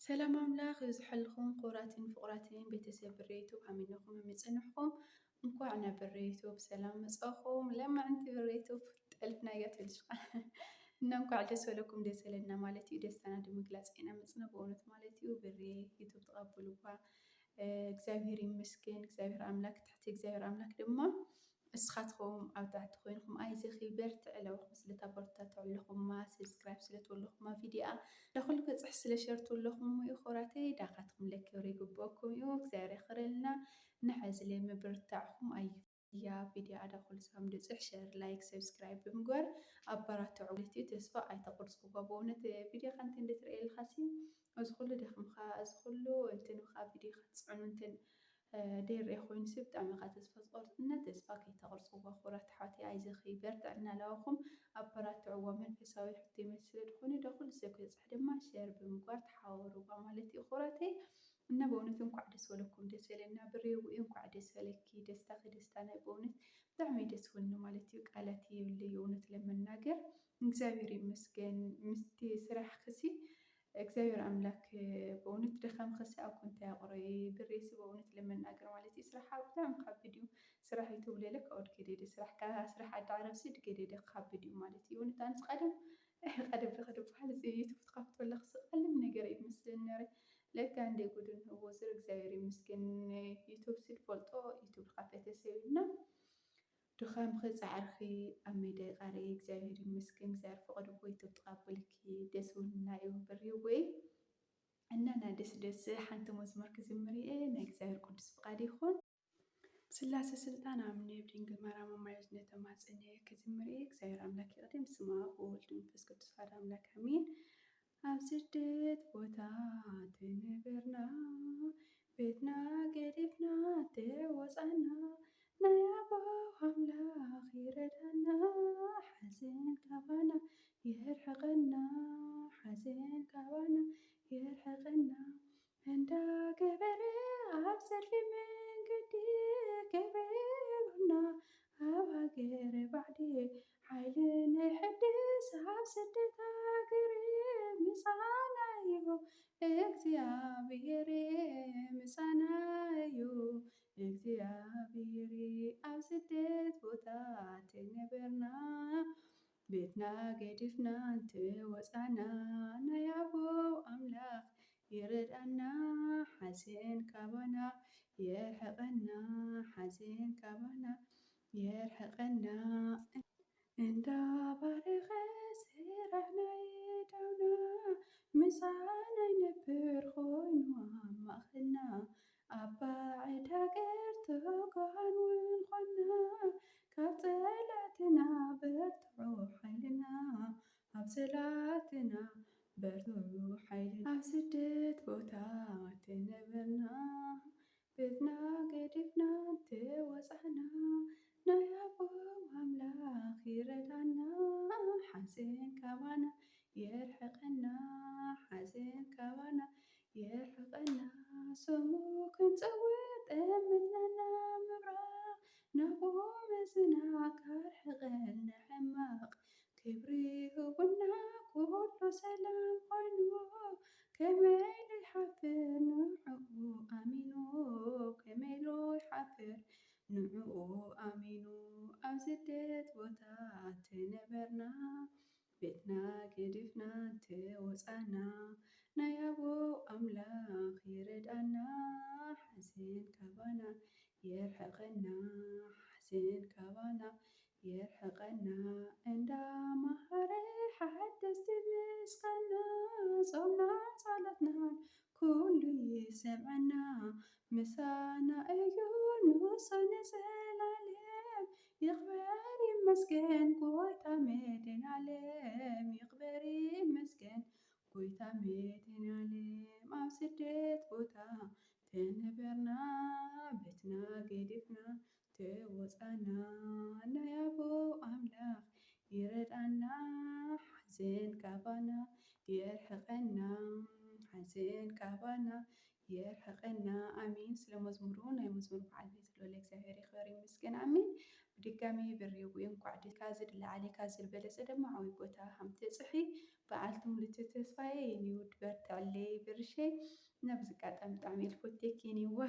ሰላም ኣምላኽ ዝሕልኹም ክቡራትን ፍቑራትን ቤተሰብ ብሬቱ ከመይነኹም መፅንሕኩም እንኳዕ ናብ ብሬቱ ብሰላም መጻኹም ለማዕንቲ ብሬቱ ጠልፍና እያ ትልሽቃ እና እንኳዕ ደስ በለኩም ደስ በለና ማለት እዩ ደስታና ንምግላጽ ኢና መጽና በእውነት ማለት እዩ ብሬ ዩቱብ ተቐበሉ እኳ እግዚአብሔር ይመስገን እግዚአብሔር ኣምላክ ትሕቲ እግዚአብሔር ኣምላክ ድማ እስኻትኩም ኣብ ታሕቲ ኮይንኩም ኣይዘኺ በርትዕ ለኹም ስለተበርታትዑ ሰብስክራይብ ስለትበለኹማ ቪድዮ ለኹሉ በፅሕ ስለ ሸርትለኹም እዩ ኾራተይ ዳኻትኩም ለክብሪ ይግብአኩም እዩ እግዚአብሔር ይኽረልና ንሕዝለ ምብርታዕኩም እያ ቪድዮ ኣዳኹሉ ሳም ድፅሕ ሸር ላይክ ሰብስክራይብ ብምግባር ኣበራትዑ ልትዩ ተስፋ ኣይተቆርፅዋ በእውነት ቪድዮ ካንተ እንድትርእየልካሲ እዚ ኩሉ ደኽምካ እዚ ኩሉ እንትንካ ቪድዮ ክትፅዕኑ እንትን ደይርአ ኮይኑ ሰብ ብጣዕሚ ኢኻ ተስፋ ዝቆርፅና ተስፋ ከይተቆርፅዋ ኹራት ኣሕዋተይ ኣይዘኺ በርትዕና ኣለዋኹም ኣበራትዕዋ መንፈሳዊ ሕቶ ይመስል ድኾኑ ደኹሉ ሰብ ክበፅሕ ድማ ሸር ብምግባር ተሓባበሩዋ ማለት እዩ ኹራተይ እና በእውነት እንኳዕ ደስ በለኩም ደስ በለና ብሬ ውኡ እንኳዕ ደስ በለኪ ደስታኺ ደስታና በእውነት ብጣዕሚ ደስ በለኒ ማለት እዩ ቃላት የብለይ እውነት ለመናገር እግዚአብሔር ይመስገን ምስቲ ስራሕ ክሲ እግዚአብሔር ኣምላክ በእውነት ድኻም ክሲ ኣብ ኮንታ ያቆረይ ብሬሲ በእውነት ለመናገር ማለት እዩ ስራሕ ብጣዕሚ ከቢድ እዩ ስራሕ ይተብለለ ካብኡ ድገደደ ስራሕ ስራሕ ኣዳዕረፍሲ ድገደደ ከቢድ እዩ ማለት እዩ እውነት ኣንስ ቀደም ብሓል ዩቱብ ትኸፍት ቀሊል ነገር ይመስለኒ ነይሩ ለካ እንደ ጉድ እንህዎ ዝር እግዚአብሔር ይመስገን ዩቱብ ስትፈልጦ ዩቱብ ዝኸፈተ ሰብ የብልና ድኻምኺ ፃዕርኺ ኣብ ሜዳ ይቃረይ እግዚአብሔር ይመስገን እግዚአብሔር ፈቅድዎ ዩቱብ ተቐበልኪ ደስ በሉና እዩ ብሬ ወይ እና ናይ ደስ ደስ ሓንቲ መዝሙር ክዝምር እየ ናይ እግዚአብሔር ቅዱስ ፍቃድ ይኹን ስላሴ ስልጣን ኣምነ ብድንግል ማርያም ኣማላጅነት ተማጽነ ክዝምር እየ እግዚአብሔር ኣምላክ ይቅደም ስማ ወወልድ መንፈስ ቅዱስ ሓደ ኣምላክ ኣሜን ኣብ ስደት ቦታ ትነበርና ቤትና ገዲፍና ተወፃና ናይ ኣባው ኣምላኽ ይረዳና ሓዘን ካባና ይርሕቐና ሓዘን ካባና ይርሕቐና እንዳ ገበረ ኣብ ሰልፊ መንገዲ ገበሩና ኣብ ሃገረ ባዕዲ ሓይሊ ናይ ሕድስ ኣብ ስደት ሃገር ምሳና እዩ እግዚአብሔር ምሳና እዩ እግዚአብሔር ኣብ ስደት ቦታ ትነበርና ቤትና ገዲፍና እንትወፃና ናይ ኣቦው ኣምላኽ ይረዳና ሓዘን ካባና የርሕቐና ሓዘን ካባና የርሕቐና እንዳባረኸ ስራሕና የዳውና ምሳና ይነብር ኮይኑ ኣብ ማእኸልና ኣብ ባዕድ ሃገር ተጓዓን እውን ኮና ካብ ጠላትና በርትዑ ሓይልና ኣብ ጠላትና በርትዑ ሓይልና ኣብ ስደት ቦታ ትነበርና ቤትና ገዲፍና ተወፃና ናይ ኣቦው ኣምላኽ ይረዳና ሓዘን ካባና የርሕቐና ሓዘን ካባና የርሕቐና ስሙ ክንፀውዕ ጠምትና ምብራቕ ናብኡ ምዝናቕ ኣርሕቐና ሕማቕ ክብሪ ይሁብና ኩሉ ሰላም ኮይኑ ከመይ ኢሉ ይሓፍር ንዕኡ ኣሚኑ ከመይ ኢሉ ይሓፍር ንዕኡ ኣሚኑ ኣብ ስደት ቦታ ትነበርና ቤትና ገዲፍና ተወፃና ናይ ኣቦው ኣምላኽ ይረዳና ሓዘን ካባና የርሕቐና ሓዘን ካባና የርሕቐና እንዳማሃረ ሓደስቲ ምስጋና ጾምና ጸሎትናን ኩሉ ይሰምዐና ምሳና እዩ ንሱ ንዘላለም ይኽበር ይመስገን ጎይታ መድኃኔዓለም ይኽበር ይመስገን ጎይታ መድኃኔዓለም ኣብ ስደት ቦታ ተነበርና ቤትና ገዲፍና ተወፃና ናይ ኣቦው ኣምላኽ ይረዳና ሓዘን ካባና የርሕቐና ሓዘን ካባና የርሕቐና ኣሚን። ስለ መዝሙሩ ናይ መዝሙር በዓል ቤት ልዑል እግዚኣብሔር ይኽበር ይመስገን ኣሚን። ብድጋሚ ብሪ እውን እንኳዕ ድካ ዝለዓለ ካብ ዝበለፀ ድማ ዓብይ ቦታ ከም ትበፅሒ በዓልቲ ሙሉእ ተስፋየ የኒውድ በርትዕለይ ብርሸ ናብዚ ኣጋጣሚ ብጣዕሚ እየ ዝፈትየኪ የኒዋ